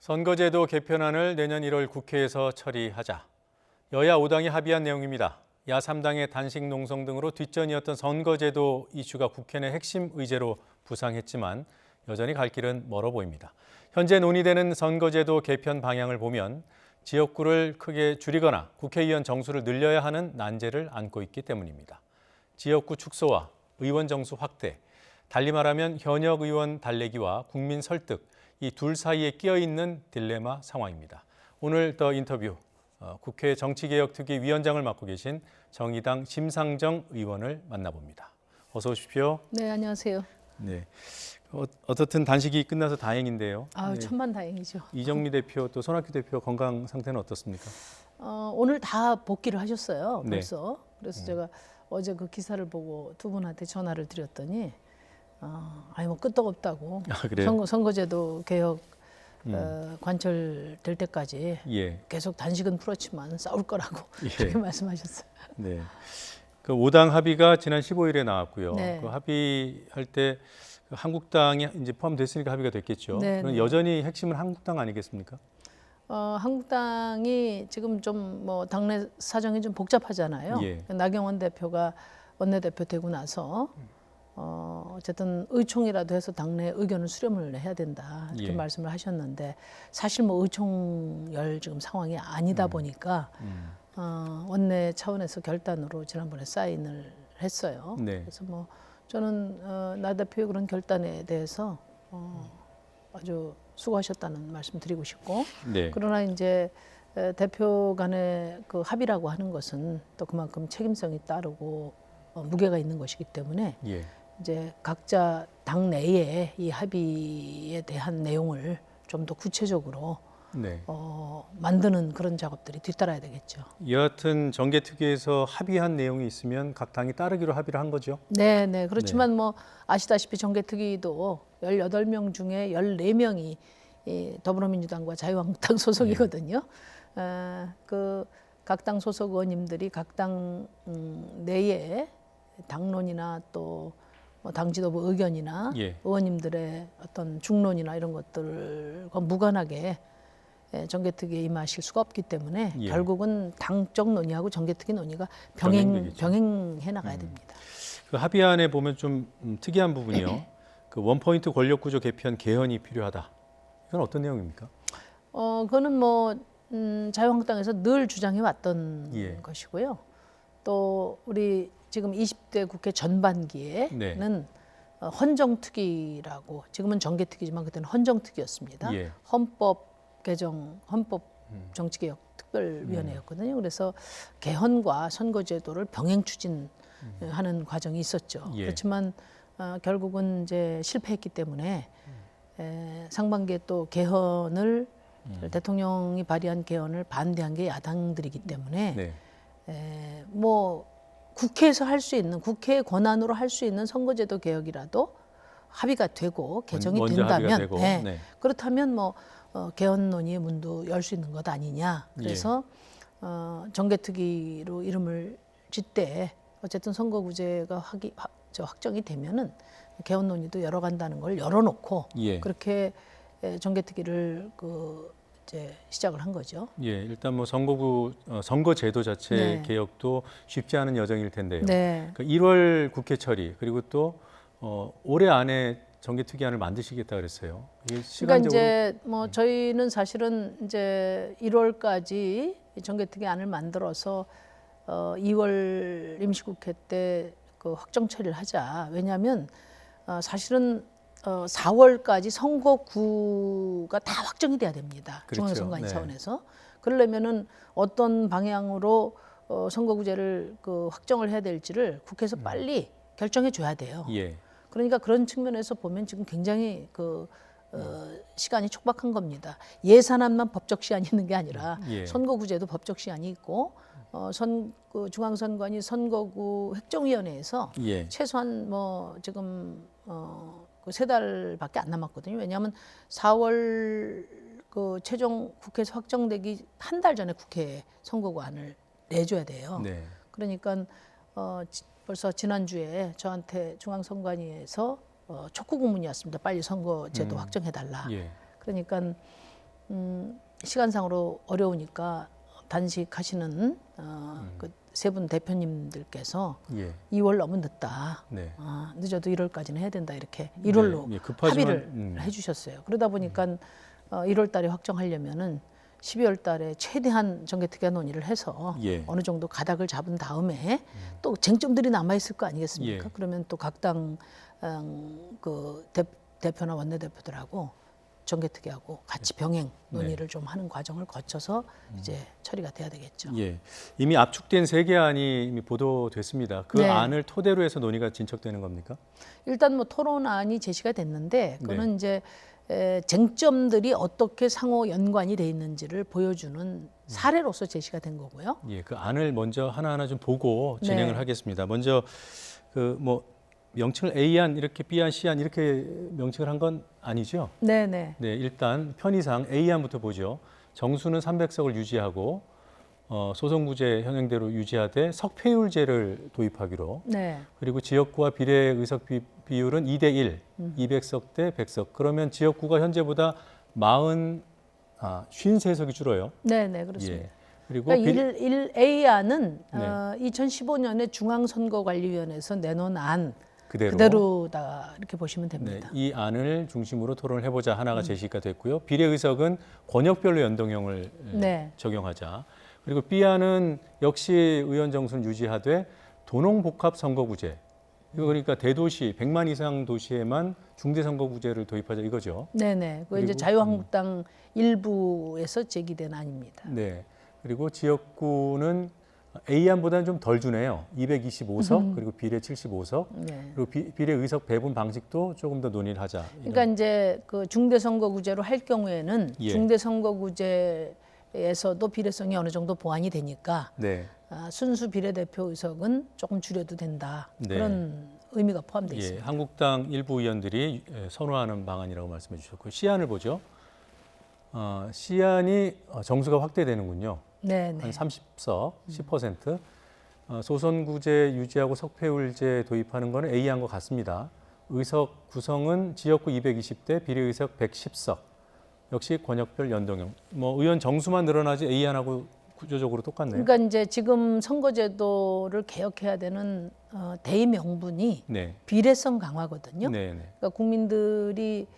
선거제도 개편안을 내년 1월 국회에서 처리하자. 여야 5당이 합의한 내용입니다. 야 3당의 단식 농성 등으로 뒷전이었던 선거제도 이슈가 국회 내 핵심 의제로 부상했지만 여전히 갈 길은 멀어 보입니다. 현재 논의되는 선거제도 개편 방향을 보면 지역구를 크게 줄이거나 국회의원 정수를 늘려야 하는 난제를 안고 있기 때문입니다. 지역구 축소와 의원 정수 확대, 달리 말하면 현역 의원 달래기와 국민 설득, 이 둘 사이에 끼어 있는 딜레마 상황입니다. 오늘 더 인터뷰, 국회 정치개혁특위 위원장을 맡고 계신 정의당 심상정 의원을 만나봅니다. 어서 오십시오. 네, 안녕하세요. 네, 어떻든 단식이 끝나서 다행인데요. 네. 천만 다행이죠. 이정미 대표 또 손학규 대표 건강 상태는 어떻습니까? 오늘 다 복귀를 하셨어요. 네. 벌써. 그래서 제가 어제 그 기사를 보고 두 분한테 전화를 드렸더니 뭐 끄떡없다고. 그래요? 선거제도 개혁 관철될 때까지 예. 계속 단식은 풀었지만 싸울 거라고 그렇게 말씀하셨어요. 네. 그 5당 합의가 지난 15일에 나왔고요. 네. 그 합의할 때 한국당이 이제 포함됐으니까 합의가 됐겠죠. 네, 그럼 네. 여전히 핵심은 한국당 아니겠습니까? 한국당이 지금 좀 뭐 당내 사정이 좀 복잡하잖아요. 예. 나경원 대표가 원내대표 되고 나서 어쨌든 의총이라도 해서 당내 의견을 수렴을 해야 된다 이렇게 예. 말씀을 하셨는데 사실 뭐 의총열 지금 상황이 아니다 보니까 원내 차원에서 결단으로 지난번에 사인을 했어요. 네. 그래서 뭐 저는 나 대표의 그런 결단에 대해서 아주 수고하셨다는 말씀 드리고 싶고 네. 그러나 이제 대표 간의 그 합의라고 하는 것은 또 그만큼 책임성이 따르고 무게가 있는 것이기 때문에 예. 이제 각자 당 내에 이 합의에 대한 내용을 좀 더 구체적으로 네. 만드는 그런 작업들이 뒤따라야 되겠죠. 여하튼 정개특위에서 합의한 내용이 있으면 각 당이 따르기로 합의를 한 거죠. 네, 네. 그렇지만 뭐 아시다시피 정개특위도 18명 중에 14명이 더불어민주당과 자유한국당 소속이거든요. 그 각 당 소속 의원님들이 각 당 내에 당론이나 또 당 지도부 의견이나 예. 의원님들의 어떤 중론이나 이런 것들과 무관하게 정개특위에 임하실 수가 없기 때문에 예. 결국은 당적 논의하고 정개특위 논의가 병행되겠죠. 병행해 나가야 됩니다. 그 합의안에 보면 좀 특이한 부분이요. 그 원포인트 권력구조 개편 개헌이 필요하다. 이건 어떤 내용입니까? 그거는 뭐 자유한국당에서 늘 주장해 왔던 예. 것이고요. 또 우리 지금 20대 국회 전반기에는 네. 헌정특위라고 지금은 정개특위지만 그때는 헌정특위였습니다. 예. 헌법 개정, 헌법 정치개혁 특별위원회였거든요. 그래서 개헌과 선거제도를 병행 추진하는 과정이 있었죠. 예. 그렇지만 결국은 이제 실패했기 때문에 상반기에 또 개헌을 대통령이 발의한 개헌을 반대한 게 야당들이기 때문에 네. 뭐 국회에서 할 수 있는 국회의 권한으로 할 수 있는 선거제도 개혁이라도 합의가 되고 개정이 먼저 된다면 합의가 되고, 네. 그렇다면 뭐 개헌 논의의 문도 열 수 있는 것 아니냐. 그래서 정개특위로 이름을 짓되 어쨌든 선거구제가 확정이 되면은 개헌 논의도 열어간다는 걸 열어놓고 예. 그렇게 정개특위를 이제 시작을 한 거죠. 예, 일단 뭐 선거제도 자체 네. 개혁도 쉽지 않은 여정일 텐데요. 네. 그러니까 1월 국회 처리 그리고 또 올해 안에 정개특위안을 만드시겠다 그랬어요. 이게 그러니까 시간적으로 이제 뭐 저희는 사실은 이제 1월까지 정개특위안을 만들어서 2월 임시국회 때 그 확정 처리를 하자. 왜냐하면 사실은 4월까지 선거구가 다 확정이 돼야 됩니다. 그렇죠. 중앙선관위 네. 차원에서. 그러려면은 어떤 방향으로 선거구제를 확정을 해야 될지를 국회에서 빨리 결정해 줘야 돼요. 예. 그러니까 그런 측면에서 보면 지금 굉장히 시간이 촉박한 겁니다. 예산안만 법적 시한이 있는 게 아니라 예. 선거구제도 법적 시한이 있고 중앙선관위 선거구 획정위원회에서 예. 최소한 뭐 지금 그 3달밖에 안 남았거든요. 왜냐하면 4월 그 최종 국회에서 확정되기 한 달 전에 국회에 선거구안을 내줘야 돼요. 네. 그러니까 벌써 지난주에 저한테 중앙선관위에서 촉구 공문이 왔습니다. 빨리 선거제도 확정해달라. 예. 그러니까 시간상으로 어려우니까 단식하시는 그 세 분 대표님들께서 예. 2월 너무 늦다. 네. 늦어도 1월까지는 해야 된다. 이렇게 1월로 예, 급하지만, 합의를 해주셨어요. 그러다 보니까 1월 달에 확정하려면은 12월 달에 최대한 정개특위 논의를 해서 예. 어느 정도 가닥을 잡은 다음에 또 쟁점들이 남아 있을 거 아니겠습니까? 예. 그러면 또 각 당 그 대표나 원내대표들하고 정개특위하고 같이 병행 논의를 좀 하는 과정을 거쳐서 이제 처리가 돼야 되겠죠. 예. 이미 압축된 3개 안이 이미 보도됐습니다. 그 네. 안을 토대로 해서 논의가 진척되는 겁니까? 일단 뭐 토론안이 제시가 됐는데 그거는 네. 이제 쟁점들이 어떻게 상호 연관이 돼 있는지를 보여주는 사례로서 제시가 된 거고요. 예, 그 안을 먼저 하나하나 좀 보고 진행을 네. 하겠습니다. 먼저 그 뭐 명칭을 A안 이렇게 B안, C안 이렇게 명칭을 한 건 아니죠? 네네. 네, 일단 편의상 A안부터 보죠. 정수는 300석을 유지하고 소선구제 현행대로 유지하되 석패율제를 도입하기로. 네. 그리고 지역구와 비례 의석 비율은 2대1, 200석 대 100석. 그러면 지역구가 현재보다 53석이 줄어요. 네네 그렇습니다. 예. 그리고 그러니까 1A안은 네. 2015년에 중앙선거관리위원회에서 내놓은 안 그대로. 그대로다 이렇게 보시면 네, 됩니다. 이 안을 중심으로 토론을 해보자 하나가 제시가 됐고요. 비례 의석은 권역별로 연동형을 네. 적용하자. 그리고 B안은 역시 의원 정수는 유지하되 도농복합 선거구제. 이거 그러니까 대도시 100만 이상 도시에만 중대선거구제를 도입하자 이거죠. 네네. 그 이제 그리고, 자유한국당 일부에서 제기된 안입니다. 네. 그리고 지역구는 A안보다는 좀 덜 주네요. 225석 그리고 비례 75석. 네. 그리고 비례 의석 배분 방식도 조금 더 논의를 하자. 그러니까 이제 그 중대선거구제로 할 경우에는 예. 중대선거구제에서도 비례성이 어느 정도 보완이 되니까 네. 순수 비례대표 의석은 조금 줄여도 된다. 네. 그런 의미가 포함되어 예, 있습니다. 한국당 일부 의원들이 선호하는 방안이라고 말씀해 주셨고 C안을 보죠. C안이 정수가 확대되는군요. 네네. 한 30석, 10%. 소선구제 유지하고 석패율제 도입하는 거는 A안과 같습니다. 의석 구성은 지역구 220대, 비례의석 110석. 역시 권역별 연동형. 뭐 의원 정수만 늘어나지 A안하고 구조적으로 똑같네요. 그러니까 이제 지금 선거제도를 개혁해야 되는 대의 명분이 네, 비례성 강화거든요. 네, 네. 그러니까 국민들이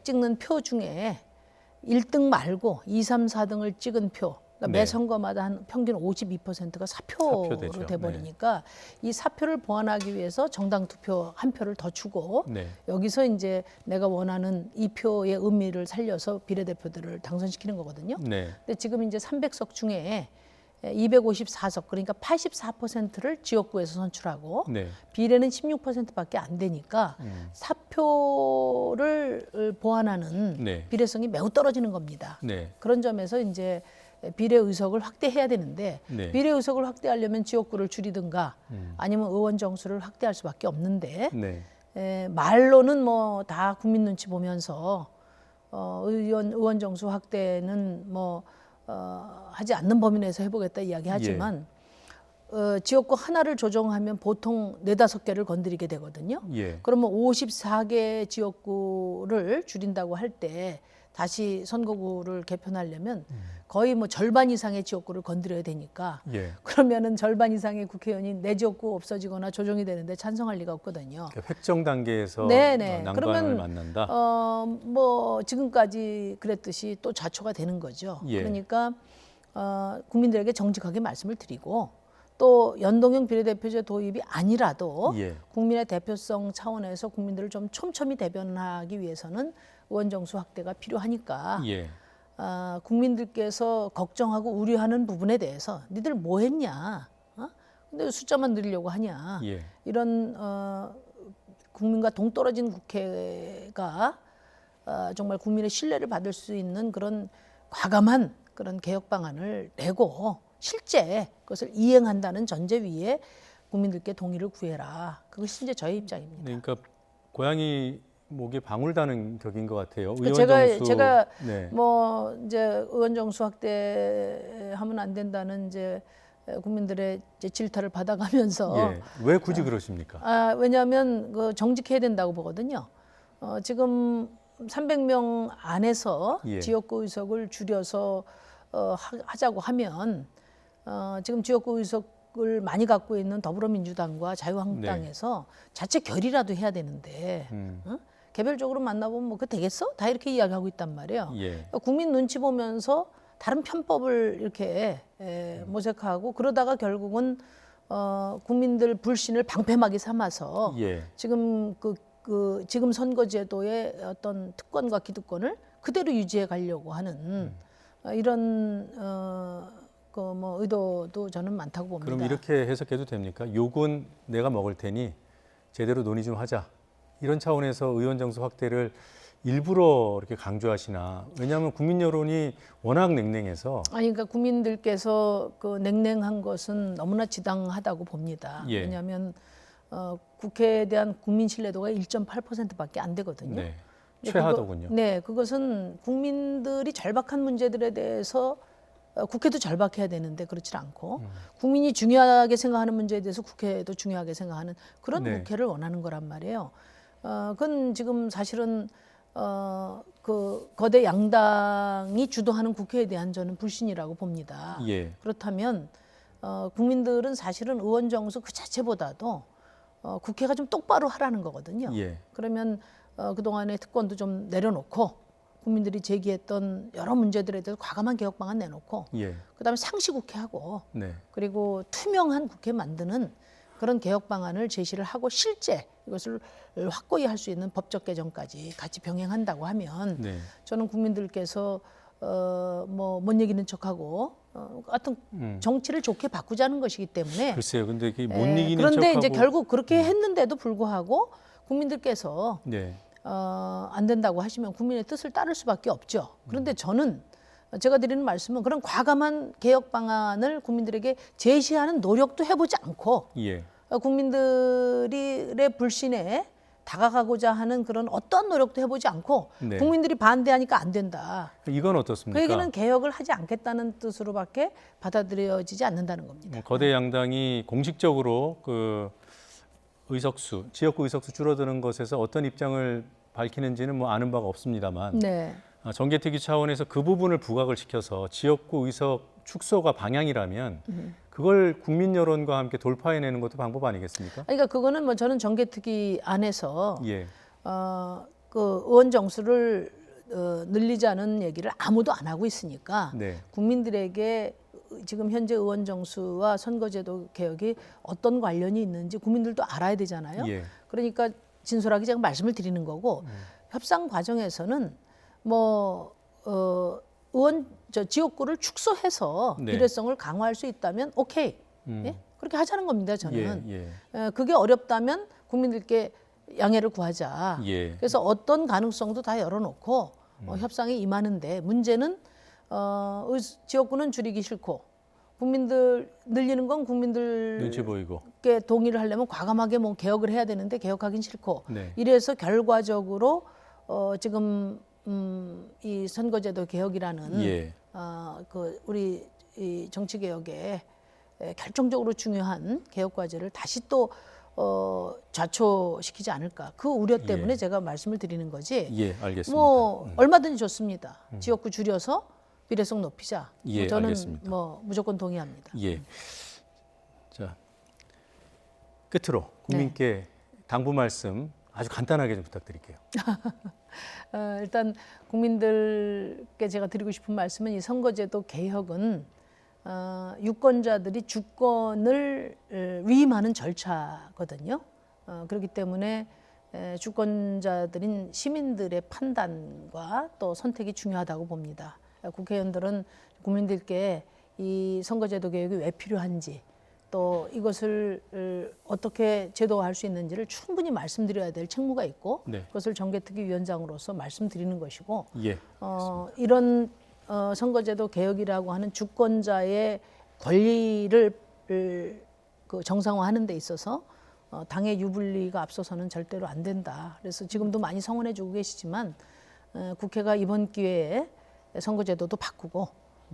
찍는 표 중에 1등 말고 2, 3, 4등을 찍은 표, 그러니까 네. 매 선거마다 한 평균 52%가 사표로 사표되죠. 돼버리니까 이 사표를 보완하기 위해서 정당 투표 한 표를 더 주고 네. 여기서 이제 내가 원하는 이 표의 의미를 살려서 비례대표들을 당선시키는 거거든요. 네. 근데 지금 이제 300석 중에 254석 그러니까 84%를 지역구에서 선출하고 네. 비례는 16%밖에 안 되니까 사표를 보완하는 네. 비례성이 매우 떨어지는 겁니다. 네. 그런 점에서 이제 비례 의석을 확대해야 되는데 네. 비례 의석을 확대하려면 지역구를 줄이든가 아니면 의원 정수를 확대할 수밖에 없는데 네. 말로는 뭐 다 국민 눈치 보면서 의원 정수 확대는 뭐 하지 않는 범위 내에서 해보겠다 이야기하지만 지역구 하나를 조정하면 보통 4-5개를 건드리게 되거든요. 예. 그러면 54개 지역구를 줄인다고 할 때 다시 선거구를 개편하려면 거의 뭐 절반 이상의 지역구를 건드려야 되니까 예. 그러면은 절반 이상의 국회의원이 내 지역구 없어지거나 조정이 되는데 찬성할 리가 없거든요. 그러니까 획정 단계에서 네네. 난관을 그러면 만난다. 뭐 지금까지 그랬듯이 또 자초가 되는 거죠. 예. 그러니까 국민들에게 정직하게 말씀을 드리고 또 연동형 비례대표제 도입이 아니라도 예. 국민의 대표성 차원에서 국민들을 좀 촘촘히 대변하기 위해서는 의원 정수 확대가 필요하니까 예. 국민들께서 걱정하고 우려하는 부분에 대해서 니들 뭐 했냐? 근데 숫자만 늘리려고 하냐? 예. 이런 국민과 동떨어진 국회가 정말 국민의 신뢰를 받을 수 있는 그런 과감한 그런 개혁 방안을 내고 실제 그것을 이행한다는 전제 위에 국민들께 동의를 구해라. 그것이 이제 저의 입장입니다. 그러니까 고양이 목에 방울 다는 격인 것 같아요. 의원 제가 정수. 네. 뭐 이제 의원 정수 확대하면 안 된다는 이제 국민들의 이제 질타를 받아가면서 예. 왜 굳이 그러십니까? 왜냐하면 그 정직해야 된다고 보거든요. 지금 300명 안에서 예. 지역구 의석을 줄여서 하자고 하면 지금 지역구 의석을 많이 갖고 있는 더불어민주당과 자유한국당에서 자체 결의라도 해야 되는데 개별적으로 만나보면 뭐 그거 되겠어? 다 이렇게 이야기하고 있단 말이에요. 예. 국민 눈치 보면서 다른 편법을 이렇게 모색하고 그러다가 결국은 국민들 불신을 방패막이 삼아서 예. 지금 지금 선거제도의 어떤 특권과 기득권을 그대로 유지해 가려고 하는 이런 그 뭐 의도도 저는 많다고 봅니다. 그럼 이렇게 해석해도 됩니까? 욕은 내가 먹을 테니 제대로 논의 좀 하자. 이런 차원에서 의원 정수 확대를 일부러 이렇게 강조하시나? 왜냐하면 국민 여론이 워낙 냉랭해서. 아니 그러니까 국민들께서 그 냉랭한 것은 너무나 지당하다고 봅니다. 예. 왜냐하면 국회에 대한 국민 신뢰도가 1.8%밖에 안 되거든요. 네. 근데 최하더군요. 네, 그것은 국민들이 절박한 문제들에 대해서 국회도 절박해야 되는데 그렇지 않고 국민이 중요하게 생각하는 문제에 대해서 국회도 중요하게 생각하는 그런 네. 국회를 원하는 거란 말이에요. 그건 지금 사실은 그 거대 양당이 주도하는 국회에 대한 저는 불신이라고 봅니다. 예. 그렇다면 국민들은 사실은 의원 정수 그 자체보다도 국회가 좀 똑바로 하라는 거거든요. 예. 그러면 그동안의 특권도 좀 내려놓고 국민들이 제기했던 여러 문제들에 대해서 과감한 개혁 방안 내놓고 예. 그다음에 상시 국회하고 네. 그리고 투명한 국회 만드는 그런 개혁 방안을 제시를 하고 실제 이것을 확고히 할 수 있는 법적 개정까지 같이 병행한다고 하면 네. 저는 국민들께서 뭐 못 이기는 척하고 하여튼 정치를 좋게 바꾸자는 것이기 때문에 글쎄요. 근데 이게 못 이기는 그런데 척하고. 이제 결국 그렇게 했는데도 불구하고 국민들께서 네. 안 된다고 하시면 국민의 뜻을 따를 수밖에 없죠. 그런데 저는 제가 드리는 말씀은 그런 과감한 개혁 방안을 국민들에게 제시하는 노력도 해보지 않고 예. 국민들의 불신에 다가가고자 하는 그런 어떤 노력도 해보지 않고 네. 국민들이 반대하니까 안 된다. 이건 그 어떻습니까? 얘기는 개혁을 하지 않겠다는 뜻으로밖에 받아들여지지 않는다는 겁니다. 거대 양당이 공식적으로 그 의석수, 지역구 의석수 줄어드는 것에서 어떤 입장을 밝히는지는 뭐 아는 바가 없습니다만 네. 정개특위 차원에서 그 부분을 부각을 시켜서 지역구 의석 축소가 방향이라면 그걸 국민 여론과 함께 돌파해내는 것도 방법 아니겠습니까? 그러니까 그거는 뭐 저는 정개특위 안에서 예. 그 의원 정수를 늘리자는 얘기를 아무도 안 하고 있으니까 네. 국민들에게 지금 현재 의원 정수와 선거제도 개혁이 어떤 관련이 있는지 국민들도 알아야 되잖아요. 예. 그러니까 진솔하게 제가 말씀을 드리는 거고 협상 과정에서는 뭐 의원 지역구를 축소해서 네. 비례성을 강화할 수 있다면 오케이. 예? 그렇게 하자는 겁니다. 저는. 예. 그게 어렵다면 국민들께 양해를 구하자. 예. 그래서 어떤 가능성도 다 열어놓고 협상에 임하는데 문제는 지역구는 줄이기 싫고 국민들 늘리는 건 국민들께 눈치 보이고. 동의를 하려면 과감하게 뭐 개혁을 해야 되는데 개혁하긴 싫고 네. 이래서 결과적으로 지금 이 선거제도 개혁이라는 예. 그 우리 이 정치 개혁에 결정적으로 중요한 개혁 과제를 다시 또 좌초시키지 않을까 그 우려 때문에 예. 제가 말씀을 드리는 거지. 예, 알겠습니다. 뭐 얼마든지 좋습니다. 지역구 줄여서 비례성 높이자. 예, 저는 알겠습니다. 뭐 무조건 동의합니다. 예. 자, 끝으로 국민께 당부 말씀 아주 간단하게 좀 부탁드릴게요. 일단 국민들께 제가 드리고 싶은 말씀은 이 선거제도 개혁은 유권자들이 주권을 위임하는 절차거든요. 그렇기 때문에 주권자들인 시민들의 판단과 또 선택이 중요하다고 봅니다. 국회의원들은 국민들께 이 선거제도 개혁이 왜 필요한지 또 이것을 어떻게 제도화할 수 있는지를 충분히 말씀드려야 될 책무가 있고 네. 그것을 정개특위 위원장으로서 말씀드리는 것이고 예. 이런 선거제도 개혁이라고 하는 주권자의 권리를 그 정상화하는 데 있어서 당의 유불리가 앞서서는 절대로 안 된다. 그래서 지금도 많이 성원해 주고 계시지만 국회가 이번 기회에 선거제도도 바꾸고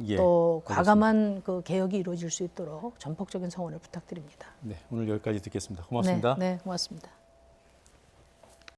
예. 또 그렇습니다. 과감한 그 개혁이 이루어질 수 있도록 전폭적인 성원을 부탁드립니다. 네, 오늘 여기까지 듣겠습니다. 고맙습니다. 네, 고맙습니다.